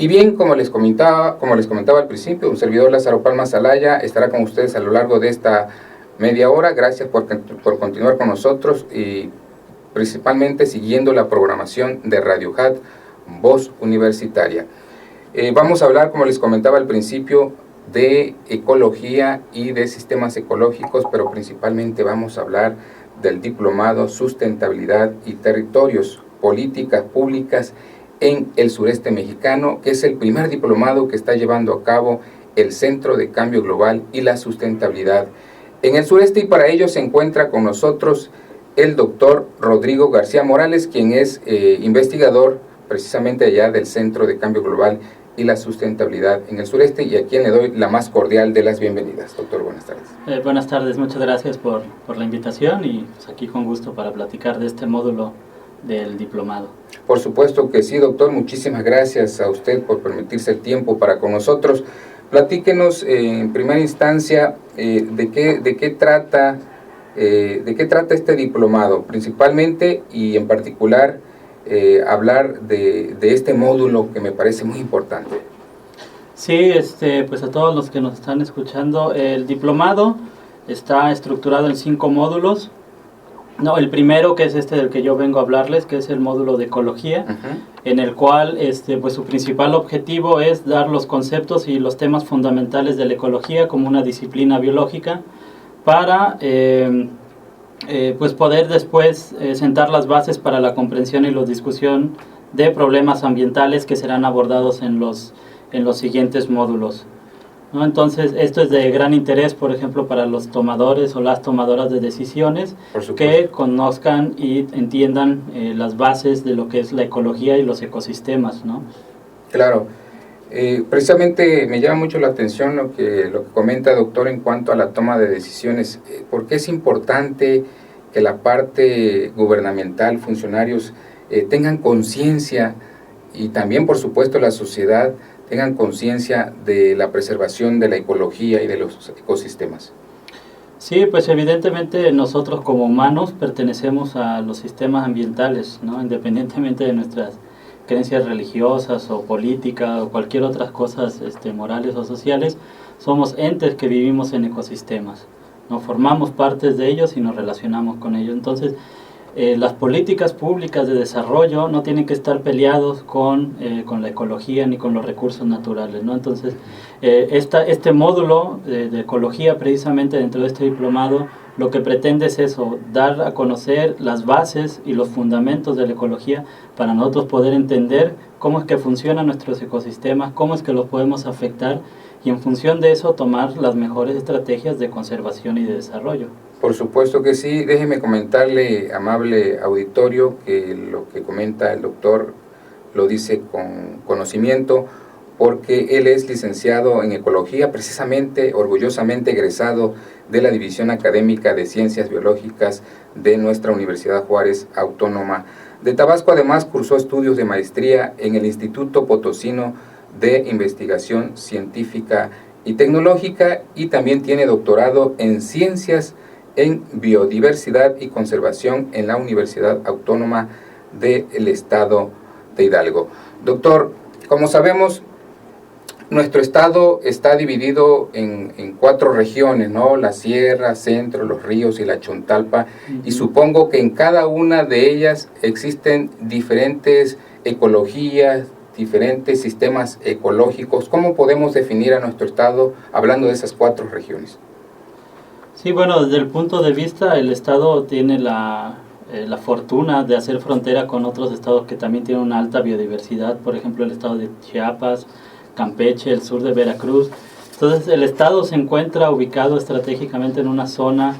Y bien, como les comentaba al principio, un servidor Lázaro Palma Salaya estará con ustedes a lo largo de esta media hora. Gracias por continuar con nosotros y principalmente siguiendo la programación de Radio HAT, Voz Universitaria. Vamos a hablar, como les comentaba al principio, de ecología y de sistemas ecológicos, pero principalmente vamos a hablar del diplomado Sustentabilidad y Territorios, Políticas Públicas en el sureste mexicano, que es el primer diplomado que está llevando a cabo el Centro de Cambio Global y la Sustentabilidad en el sureste, y para ello se encuentra con nosotros el doctor Rodrigo García Morales, quien es investigador precisamente allá del Centro de Cambio Global y la Sustentabilidad en el sureste, y a quien le doy la más cordial de las bienvenidas. Doctor, buenas tardes. Buenas tardes, muchas gracias por la invitación y pues aquí con gusto para platicar de este módulo del diplomado. Por supuesto que sí, doctor. Muchísimas gracias a usted por permitirse el tiempo para con nosotros. Platíquenos en primera instancia de qué trata este diplomado, principalmente y en particular hablar de este módulo que me parece muy importante. Sí, pues a todos los que nos están escuchando, el diplomado está estructurado en 5 módulos. No, el primero, que es del que yo vengo a hablarles, que es el módulo de ecología, en el cual pues su principal objetivo es dar los conceptos y los temas fundamentales de la ecología como una disciplina biológica para pues poder después sentar las bases para la comprensión y la discusión de problemas ambientales que serán abordados en los siguientes módulos, ¿no? Entonces, esto es de gran interés, por ejemplo, para los tomadores o las tomadoras de decisiones, que conozcan y entiendan las bases de lo que es la ecología y los ecosistemas, ¿no? Claro. Precisamente me llama mucho la atención lo que comenta, doctor, en cuanto a la toma de decisiones. ¿Por qué es importante que la parte gubernamental, funcionarios, tengan conciencia, y también, por supuesto, la sociedad, tengan conciencia de la preservación de la ecología y de los ecosistemas? Sí, pues evidentemente nosotros como humanos pertenecemos a los sistemas ambientales, ¿no? Independientemente de nuestras creencias religiosas o políticas o cualquier otras cosas morales o sociales, somos entes que vivimos en ecosistemas, ¿no? Formamos partes de ellos y nos relacionamos con ellos. Entonces, las políticas públicas de desarrollo no tienen que estar peleados con la ecología ni con los recursos naturales, ¿no? Entonces, este módulo de ecología, precisamente dentro de este diplomado, lo que pretende es eso, dar a conocer las bases y los fundamentos de la ecología para nosotros poder entender cómo es que funcionan nuestros ecosistemas, cómo es que los podemos afectar, y en función de eso tomar las mejores estrategias de conservación y de desarrollo. Por supuesto que sí. Déjeme comentarle, amable auditorio, que lo que comenta el doctor lo dice con conocimiento, porque él es licenciado en Ecología, precisamente, orgullosamente egresado de la División Académica de Ciencias Biológicas de nuestra Universidad Juárez Autónoma de Tabasco. Además, cursó estudios de maestría en el Instituto Potosino de Investigación Científica y Tecnológica, y también tiene doctorado en Ciencias en Biodiversidad y Conservación en la Universidad Autónoma del Estado de Hidalgo. Doctor, como sabemos, nuestro estado está dividido en 4 regiones, ¿no? La Sierra, Centro, los Ríos y la Chontalpa, y supongo que en cada una de ellas existen diferentes ecologías, diferentes sistemas ecológicos. ¿Cómo podemos definir a nuestro estado hablando de esas 4 regiones? Sí, bueno, desde el punto de vista, el estado tiene la fortuna de hacer frontera con otros estados que también tienen una alta biodiversidad, por ejemplo el estado de Chiapas, Campeche, el sur de Veracruz. Entonces el estado se encuentra ubicado estratégicamente en una zona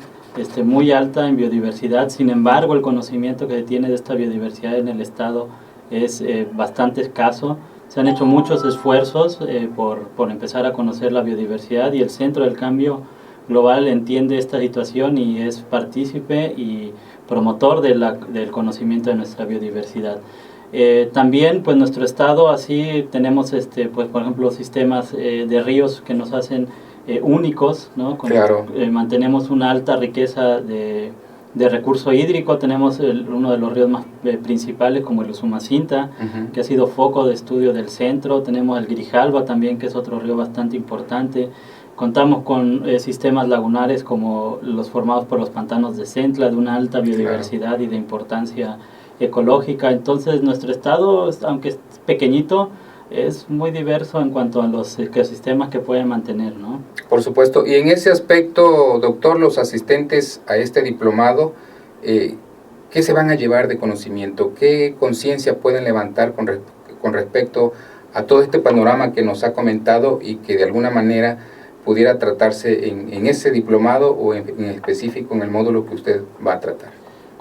muy alta en biodiversidad. Sin embargo, el conocimiento que se tiene de esta biodiversidad en el estado es bastante escaso. Se han hecho muchos esfuerzos por empezar a conocer la biodiversidad, y el Centro del Cambio Global entiende esta situación y es partícipe y promotor del conocimiento de nuestra biodiversidad. También, pues nuestro estado, así tenemos pues por ejemplo sistemas de ríos que nos hacen únicos, ¿no? Claro. Mantenemos una alta riqueza de recurso hídrico tenemos uno de los ríos más principales como el Usumacinta, que ha sido foco de estudio del centro. Tenemos el Grijalba también, que es otro río bastante importante. Contamos con sistemas lagunares como los formados por los pantanos de Centla, de una alta biodiversidad y de importancia ecológica. Entonces nuestro estado, aunque es pequeñito, es muy diverso en cuanto a los ecosistemas que puede mantener, ¿no? Por supuesto. Y en ese aspecto, doctor, los asistentes a este diplomado, ¿qué se van a llevar de conocimiento? ¿Qué conciencia pueden levantar con respecto a todo este panorama que nos ha comentado y que de alguna manera pudiera tratarse en ese diplomado o en específico en el módulo que usted va a tratar?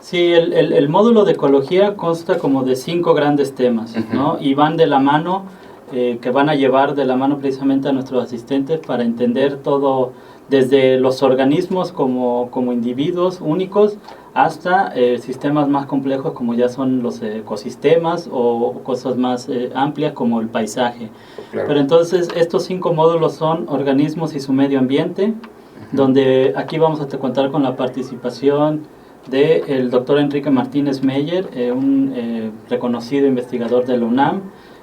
Sí, el módulo de ecología consta como de 5 grandes temas, ¿no? Y van de la mano, que van a llevar de la mano precisamente a nuestros asistentes para entender todo, desde los organismos como individuos únicos hasta sistemas más complejos como ya son los ecosistemas o cosas más amplias como el paisaje. Claro. Pero entonces estos 5 módulos son organismos y su medio ambiente, donde aquí vamos a contar con la participación del doctor Enrique Martínez Meyer, un reconocido investigador de la UNAM,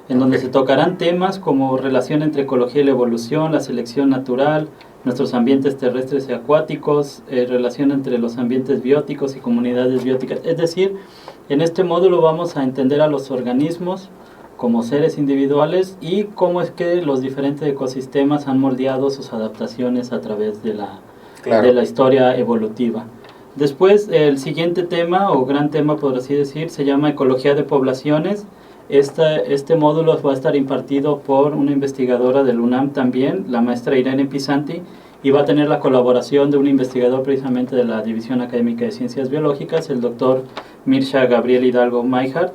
en donde se tocarán temas como relación entre ecología y la evolución, la selección natural, nuestros ambientes terrestres y acuáticos, relación entre los ambientes bióticos y comunidades bióticas. Es decir, en este módulo vamos a entender a los organismos como seres individuales y cómo es que los diferentes ecosistemas han moldeado sus adaptaciones a través de la historia evolutiva. Después, el siguiente tema, o gran tema por así decir, se llama Ecología de Poblaciones. Este módulo va a estar impartido por una investigadora del UNAM también, la maestra Irene Pisanti, y va a tener la colaboración de un investigador precisamente de la División Académica de Ciencias Biológicas, el doctor Mirsha Gabriel Hidalgo Maijart.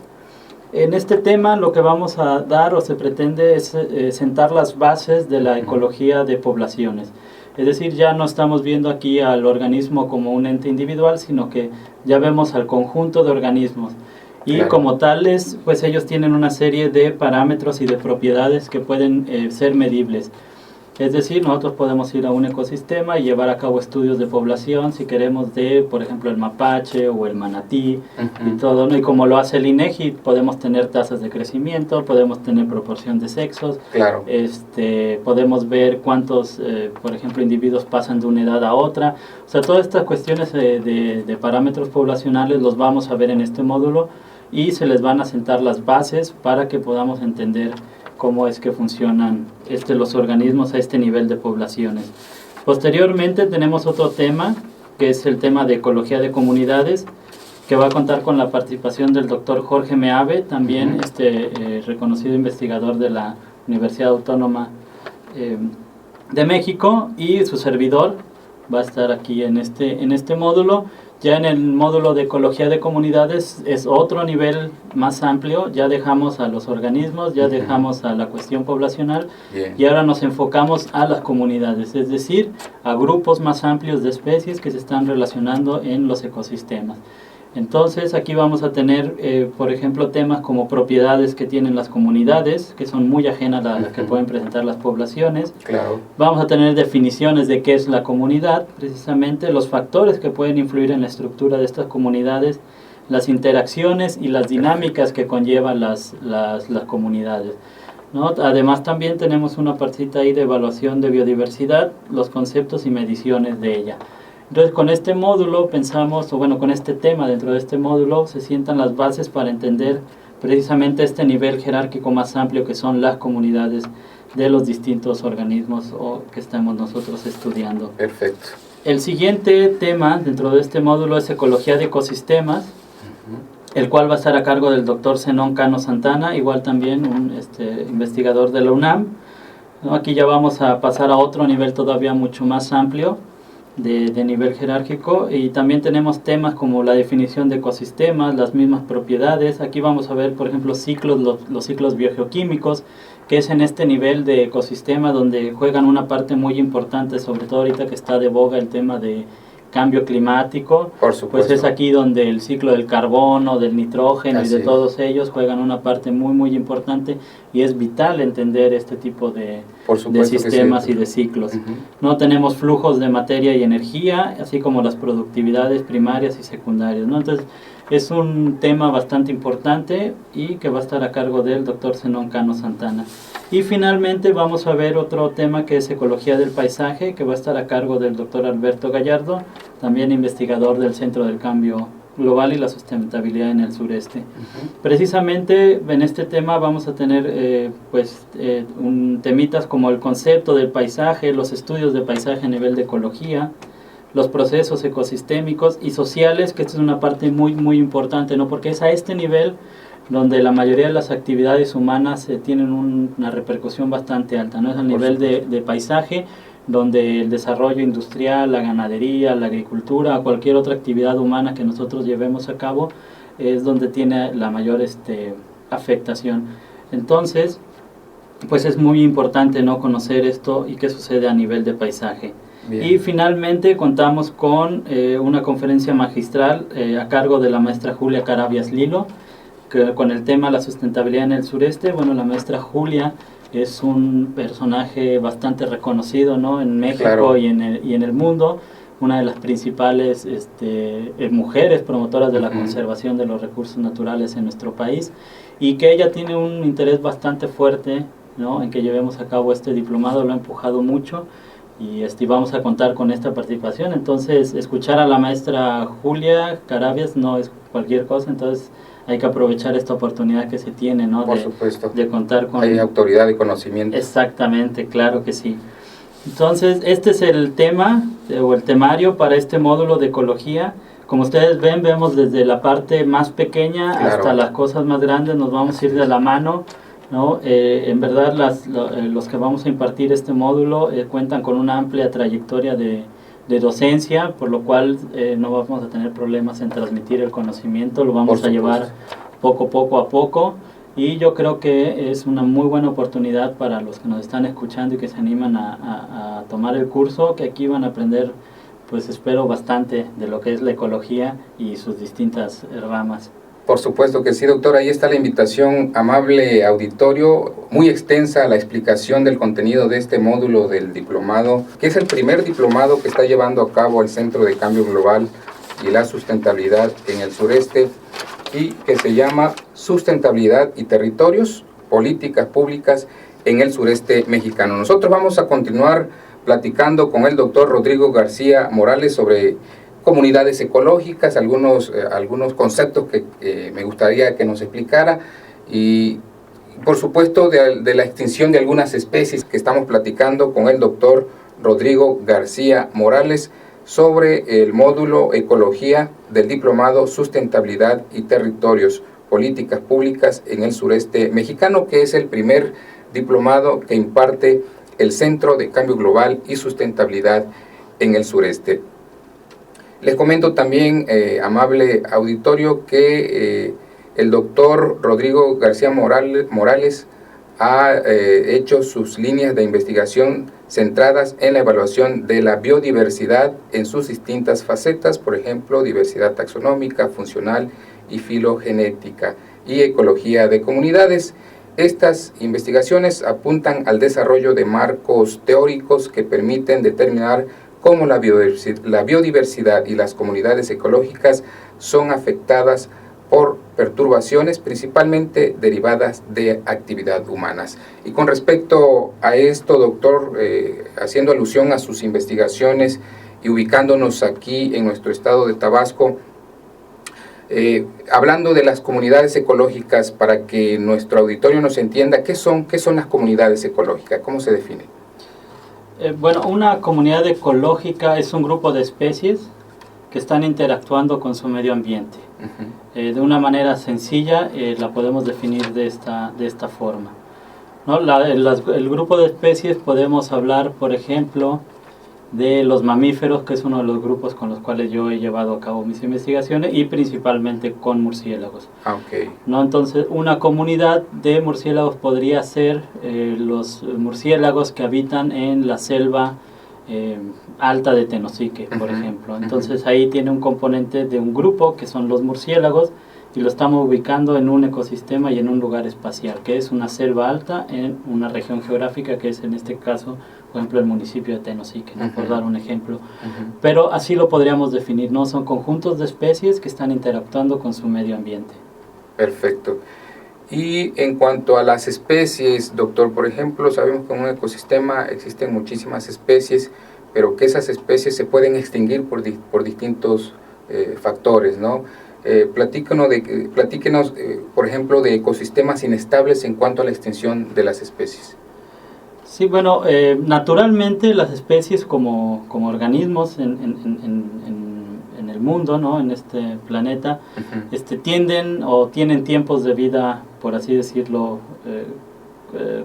En este tema lo que vamos a dar o se pretende es sentar las bases de la ecología de poblaciones. Es decir, ya no estamos viendo aquí al organismo como un ente individual, sino que ya vemos al conjunto de organismos. Y como tales, pues ellos tienen una serie de parámetros y de propiedades que pueden ser medibles. Es decir, nosotros podemos ir a un ecosistema y llevar a cabo estudios de población, si queremos, de, por ejemplo, el mapache o el manatí y todo, ¿no? Y como lo hace el INEGI, podemos tener tasas de crecimiento, podemos tener proporción de sexos, podemos ver cuántos, por ejemplo, individuos pasan de una edad a otra. O sea, todas estas cuestiones de parámetros poblacionales los vamos a ver en este módulo y se les van a sentar las bases para que podamos entender cómo es que funcionan los organismos a este nivel de poblaciones. Posteriormente tenemos otro tema, que es el tema de ecología de comunidades, que va a contar con la participación del doctor Jorge Meave, también reconocido investigador de la Universidad Autónoma de México, y su servidor va a estar aquí en este módulo. Ya en el módulo de ecología de comunidades es otro nivel más amplio, ya dejamos a los organismos, ya dejamos a la cuestión poblacional y ahora nos enfocamos a las comunidades, es decir, a grupos más amplios de especies que se están relacionando en los ecosistemas. Entonces aquí vamos a tener, por ejemplo, temas como propiedades que tienen las comunidades, que son muy ajenas a las que pueden presentar las poblaciones. Claro. Vamos a tener definiciones de qué es la comunidad, precisamente los factores que pueden influir en la estructura de estas comunidades, las interacciones y las dinámicas que conllevan las comunidades, ¿no? Además también tenemos una partita ahí de evaluación de biodiversidad, los conceptos y mediciones de ella. Entonces con este módulo pensamos, o bueno, con este tema dentro de este módulo se sientan las bases para entender precisamente este nivel jerárquico más amplio que son las comunidades de los distintos organismos que estamos nosotros estudiando. Perfecto. El siguiente tema dentro de este módulo es ecología de ecosistemas, el cual va a estar a cargo del doctor Zenón Cano Santana, igual también un investigador de la UNAM, ¿no? Aquí ya vamos a pasar a otro nivel todavía mucho más amplio, de nivel jerárquico, y también tenemos temas como la definición de ecosistemas, las mismas propiedades. Aquí vamos a ver, por ejemplo, los ciclos biogeoquímicos, que es en este nivel de ecosistema donde juegan una parte muy importante, sobre todo ahorita que está de boga el tema de cambio climático. Por supuesto. Pues es aquí donde el ciclo del carbono, del nitrógeno y de todos ellos juegan una parte muy muy importante, y es vital entender este tipo de Por supuesto de sistemas que sí. y de ciclos. No tenemos flujos de materia y energía, así como las productividades primarias y secundarias, ¿no? Entonces, es un tema bastante importante y que va a estar a cargo del doctor Zenón Cano Santana. Y finalmente vamos a ver otro tema que es ecología del paisaje, que va a estar a cargo del doctor Alberto Gallardo, también investigador del Centro del Cambio Global y la Sustentabilidad en el Sureste. Precisamente en este tema vamos a tener temitas como el concepto del paisaje, los estudios de paisaje a nivel de ecología, los procesos ecosistémicos y sociales, que esta es una parte muy, muy importante, ¿no? Porque es a este nivel donde la mayoría de las actividades humanas tienen una repercusión bastante alta, ¿no? Es al nivel de paisaje, donde el desarrollo industrial, la ganadería, la agricultura, cualquier otra actividad humana que nosotros llevemos a cabo, es donde tiene la mayor afectación. Entonces, pues es muy importante, ¿no?, conocer esto y qué sucede a nivel de paisaje. Bien. Y finalmente contamos con una conferencia magistral a cargo de la maestra Julia Carabias Lilo, con el tema la sustentabilidad en el sureste. Bueno, la maestra Julia es un personaje bastante reconocido, ¿no?, en México, claro, y en el mundo, una de las principales mujeres promotoras de la conservación de los recursos naturales en nuestro país, y que ella tiene un interés bastante fuerte, ¿no?, en que llevemos a cabo este diplomado. Lo ha empujado mucho y vamos a contar con esta participación. Entonces, escuchar a la maestra Julia Carabias no es cualquier cosa, entonces hay que aprovechar esta oportunidad que se tiene, ¿no? Por supuesto. De contar con... Hay autoridad y conocimiento. Exactamente, claro que sí. Entonces, este es el tema o el temario para este módulo de ecología. Como ustedes ven, vemos desde la parte más pequeña, claro, hasta las cosas más grandes, nos vamos a ir de la mano, ¿no? En verdad, los que vamos a impartir este módulo cuentan con una amplia trayectoria de docencia, por lo cual no vamos a tener problemas en transmitir el conocimiento, lo vamos a llevar poco a poco, y yo creo que es una muy buena oportunidad para los que nos están escuchando y que se animan a tomar el curso, que aquí van a aprender, pues espero, bastante de lo que es la ecología y sus distintas ramas. Por supuesto que sí, doctor. Ahí está la invitación, amable auditorio, muy extensa la explicación del contenido de este módulo del diplomado, que es el primer diplomado que está llevando a cabo el Centro de Cambio Global y la Sustentabilidad en el Sureste, y que se llama Sustentabilidad y Territorios, Políticas Públicas en el Sureste Mexicano. Nosotros vamos a continuar platicando con el doctor Rodrigo García Morales sobre comunidades ecológicas, algunos conceptos que me gustaría que nos explicara, y por supuesto de la extinción de algunas especies que estamos platicando con el doctor Rodrigo García Morales sobre el módulo Ecología del Diplomado Sustentabilidad y Territorios, Políticas Públicas en el Sureste Mexicano, que es el primer diplomado que imparte el Centro de Cambio Global y Sustentabilidad en el Sureste. Les comento también, amable auditorio, que el doctor Rodrigo García Morales ha hecho sus líneas de investigación centradas en la evaluación de la biodiversidad en sus distintas facetas, por ejemplo, diversidad taxonómica, funcional y filogenética, y ecología de comunidades. Estas investigaciones apuntan al desarrollo de marcos teóricos que permiten determinar cómo la biodiversidad y las comunidades ecológicas son afectadas por perturbaciones principalmente derivadas de actividad humanas. Y con respecto a esto, doctor, haciendo alusión a sus investigaciones y ubicándonos aquí en nuestro estado de Tabasco, hablando de las comunidades ecológicas, para que nuestro auditorio nos entienda, ¿qué son las comunidades ecológicas? ¿Cómo se definen? Bueno, una comunidad ecológica es un grupo de especies que están interactuando con su medio ambiente. De una manera sencilla la podemos definir de esta forma, ¿no? El grupo de especies podemos hablar, por ejemplo, de los mamíferos, que es uno de los grupos con los cuales yo he llevado a cabo mis investigaciones, y principalmente con murciélagos. Okay. ¿No? Entonces, una comunidad de murciélagos podría ser los murciélagos que habitan en la selva alta de Tenosique, por ejemplo. Entonces, ahí tiene un componente de un grupo, que son los murciélagos, y lo estamos ubicando en un ecosistema y en un lugar espacial, que es una selva alta en una región geográfica que es en este caso, por ejemplo, el municipio de Tenosique, ¿no? Por dar un ejemplo. Pero así lo podríamos definir, ¿no? Son conjuntos de especies que están interactuando con su medio ambiente. Perfecto. Y en cuanto a las especies, doctor, por ejemplo, sabemos que en un ecosistema existen muchísimas especies, pero que esas especies se pueden extinguir por distintos factores, ¿no? Platíquenos, por ejemplo, de ecosistemas inestables en cuanto a la extinción de las especies. Sí, bueno, naturalmente las especies como organismos en el mundo, ¿no? En este planeta, tienden o tienen tiempos de vida, por así decirlo,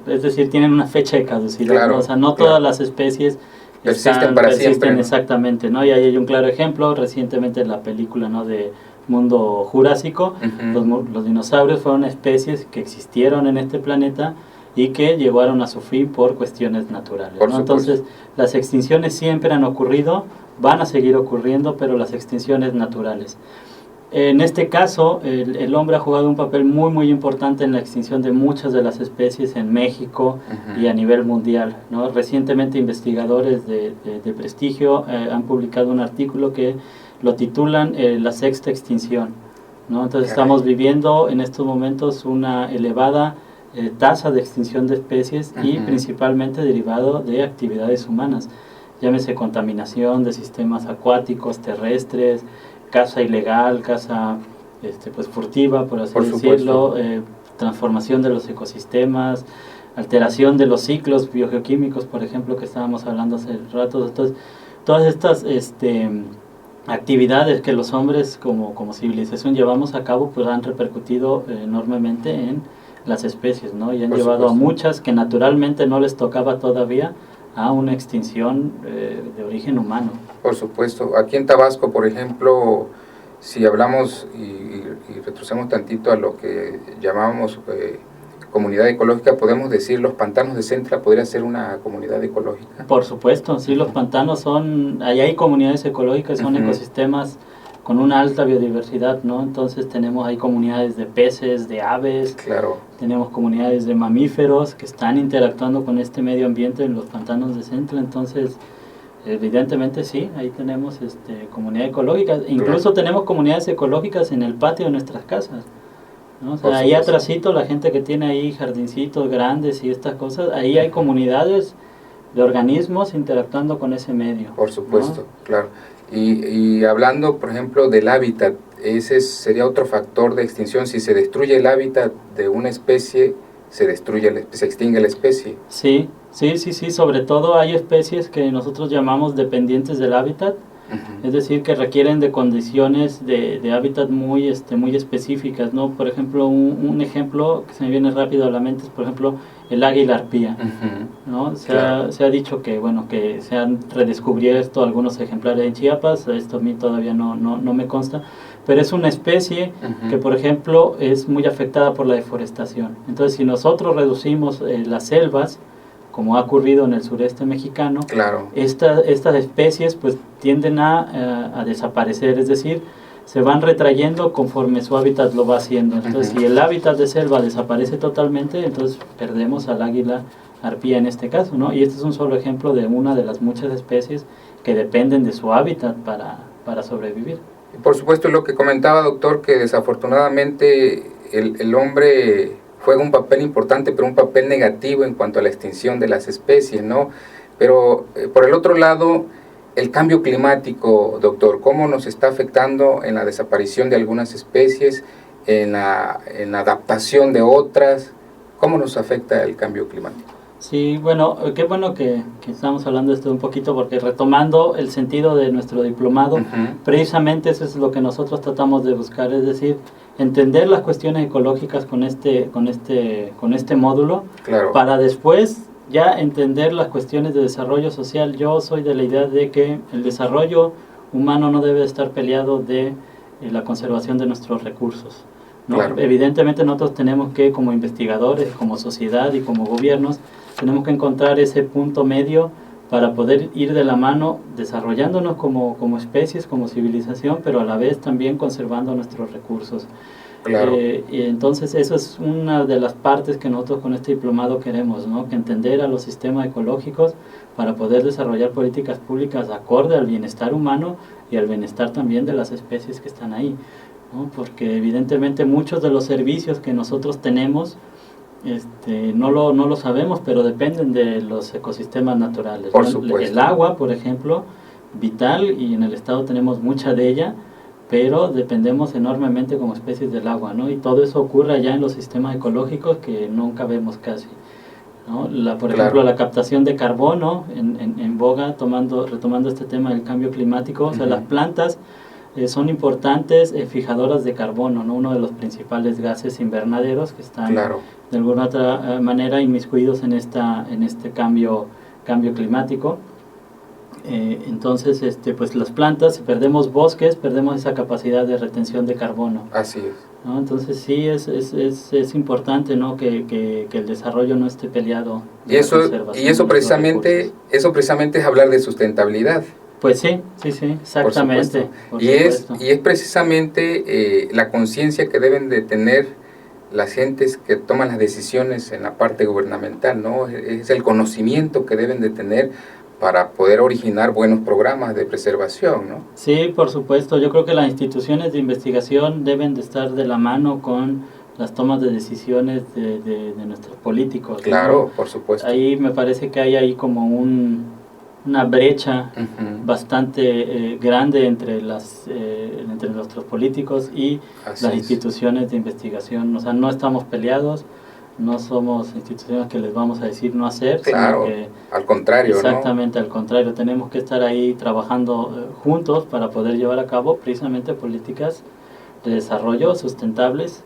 es decir, tienen una fecha de caducidad, claro, ¿no? O sea, no todas las especies persisten siempre, ¿no? Exactamente, ¿no? Y ahí hay un claro ejemplo, recientemente en la película, ¿no? De Mundo Jurásico, los dinosaurios fueron especies que existieron en este planeta y que llegaron a su fin por cuestiones naturales, ¿no? Entonces, las extinciones siempre han ocurrido, van a seguir ocurriendo, pero las extinciones naturales. En este caso, el hombre ha jugado un papel muy muy importante en la extinción de muchas de las especies en México y a nivel mundial, ¿no? Recientemente investigadores de prestigio han publicado un artículo que lo titulan La sexta extinción, ¿no? Entonces estamos viviendo en estos momentos una elevada tasa de extinción de especies y principalmente derivado de actividades humanas, llámese contaminación de sistemas acuáticos, terrestres, caza ilegal, caza pues furtiva, por así decirlo, transformación de los ecosistemas, alteración de los ciclos biogeoquímicos, por ejemplo, que estábamos hablando hace rato. Entonces, todas estas actividades que los hombres como civilización llevamos a cabo, pues han repercutido enormemente en las especies, ¿no? Y han llevado a muchas que naturalmente no les tocaba todavía a una extinción de origen humano. Por supuesto. Aquí en Tabasco, por ejemplo, si hablamos y retrocedemos tantito a lo que llamábamos comunidad ecológica, podemos decir los pantanos de Centla podría ser una comunidad ecológica. Por supuesto, sí, los pantanos son, ahí hay comunidades ecológicas, son ecosistemas con una alta biodiversidad, ¿no? Entonces tenemos ahí comunidades de peces, de aves, tenemos comunidades de mamíferos que están interactuando con este medio ambiente en los pantanos de Centla. Entonces evidentemente sí, ahí tenemos comunidades ecológicas, incluso tenemos comunidades ecológicas en el patio de nuestras casas, ¿no? O sea, ahí atrásito, la gente que tiene ahí jardincitos grandes y estas cosas, ahí hay comunidades de organismos interactuando con ese medio. Por supuesto, ¿no? Claro. Y hablando, por ejemplo, del hábitat, ese sería otro factor de extinción. Si se destruye el hábitat de una especie, se extingue la especie. Sí, sobre todo hay especies que nosotros llamamos dependientes del hábitat, es decir, que requieren de condiciones de hábitat muy específicas, ¿no? Por ejemplo, un ejemplo que se me viene rápido a la mente es, por ejemplo, el águila arpía, ¿no? Se ha dicho que, bueno, que se han redescubierto algunos ejemplares en Chiapas, esto a mí todavía no me consta, pero es una especie que, por ejemplo, es muy afectada por la deforestación. Entonces, si nosotros reducimos las selvas, como ha ocurrido en el sureste mexicano, estas especies pues tienden a desaparecer, es decir, se van retrayendo conforme su hábitat lo va haciendo. Entonces, si el hábitat de selva desaparece totalmente, entonces perdemos al águila arpía en este caso, ¿no? Y este es un solo ejemplo de una de las muchas especies que dependen de su hábitat para sobrevivir. Por supuesto, lo que comentaba, doctor, que desafortunadamente el hombre juega un papel importante, pero un papel negativo en cuanto a la extinción de las especies, ¿no? Pero por el otro lado, el cambio climático, doctor, ¿cómo nos está afectando en la desaparición de algunas especies, en la adaptación de otras? ¿Cómo nos afecta el cambio climático? Sí, bueno, qué bueno que estamos hablando de esto un poquito, porque retomando el sentido de nuestro diplomado, precisamente eso es lo que nosotros tratamos de buscar, es decir, entender las cuestiones ecológicas con este módulo, para después ya entender las cuestiones de desarrollo social. Yo soy de la idea de que el desarrollo humano no debe estar peleado de la conservación de nuestros recursos, ¿no? Evidentemente nosotros tenemos que, como investigadores, como sociedad y como gobiernos, tenemos que encontrar ese punto medio para poder ir de la mano desarrollándonos como especies, como civilización, pero a la vez también conservando nuestros recursos. Claro. Y entonces eso es una de las partes que nosotros con este diplomado queremos, ¿no? Que entender a los sistemas ecológicos para poder desarrollar políticas públicas acorde al bienestar humano y al bienestar también de las especies que están ahí, ¿no? Porque evidentemente muchos de los servicios que nosotros tenemos no lo sabemos, pero dependen de los ecosistemas naturales, Por ¿no? supuesto. El agua, por ejemplo, vital, y en el estado tenemos mucha de ella, pero dependemos enormemente como especies del agua, ¿no? Y todo eso ocurre allá en los sistemas ecológicos que nunca vemos casi, ¿no? Por ejemplo, la captación de carbono en boga, retomando este tema del cambio climático, o sea, las plantas son importantes fijadoras de carbono, ¿no? Uno de los principales gases invernaderos que están de alguna otra manera inmiscuidos en este cambio climático. Entonces, pues las plantas, si perdemos bosques, perdemos esa capacidad de retención de carbono. Así es. ¿No? Entonces sí es importante, ¿no? que el desarrollo no esté peleado. Y eso precisamente es hablar de sustentabilidad. Pues sí, exactamente. Por supuesto. Y es precisamente la conciencia que deben de tener las gentes que toman las decisiones en la parte gubernamental, ¿no? Es el conocimiento que deben de tener para poder originar buenos programas de preservación, ¿no? Sí, por supuesto. Yo creo que las instituciones de investigación deben de estar de la mano con las tomas de decisiones de nuestros políticos. Claro, ¿no? Por supuesto. Ahí me parece que hay ahí como una brecha bastante grande entre nuestros políticos y las instituciones de investigación. O sea, no estamos peleados, no somos instituciones que les vamos a decir no hacer. Claro, sino que, al contrario. Exactamente, ¿no? Al contrario, tenemos que estar ahí trabajando juntos para poder llevar a cabo precisamente políticas de desarrollo sustentables.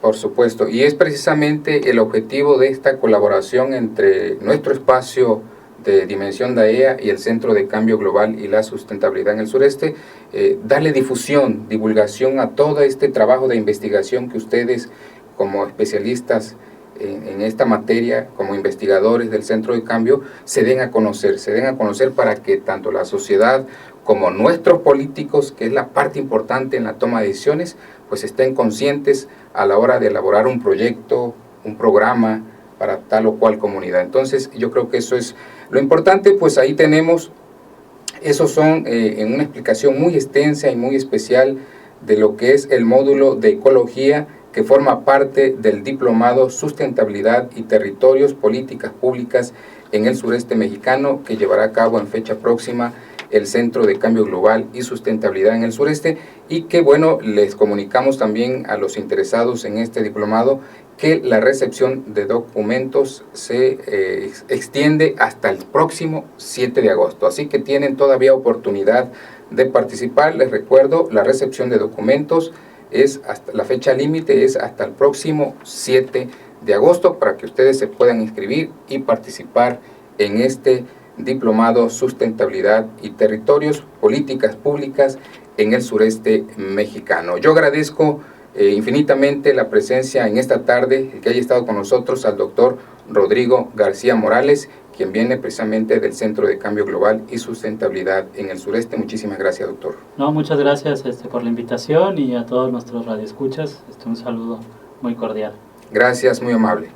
Por supuesto, y es precisamente el objetivo de esta colaboración entre nuestro espacio de Dimensión DAEA y el Centro de Cambio Global y la Sustentabilidad en el Sureste, darle divulgación a todo este trabajo de investigación que ustedes como especialistas en esta materia, como investigadores del Centro de Cambio, se den a conocer para que tanto la sociedad como nuestros políticos, que es la parte importante en la toma de decisiones, pues estén conscientes a la hora de elaborar un proyecto, un programa para tal o cual comunidad. Entonces yo creo que eso es lo importante. Pues ahí tenemos, esos son en una explicación muy extensa y muy especial de lo que es el módulo de ecología que forma parte del diplomado Sustentabilidad y Territorios, Políticas Públicas en el Sureste Mexicano, que llevará a cabo en fecha próxima el Centro de Cambio Global y Sustentabilidad en el Sureste, y que bueno, les comunicamos también a los interesados en este diplomado que la recepción de documentos se extiende hasta el próximo 7 de agosto, así que tienen todavía oportunidad de participar. Les recuerdo, la recepción de documentos la fecha límite es hasta el próximo 7 de agosto para que ustedes se puedan inscribir y participar en este diplomado Sustentabilidad y Territorios, Políticas Públicas en el Sureste Mexicano. Yo agradezco infinitamente la presencia en esta tarde, que haya estado con nosotros, al doctor Rodrigo García Morales, quien viene precisamente del Centro de Cambio Global y Sustentabilidad en el Sureste. Muchísimas gracias, doctor. No, muchas gracias por la invitación, y a todos nuestros radioescuchas, un saludo muy cordial. Gracias, muy amable.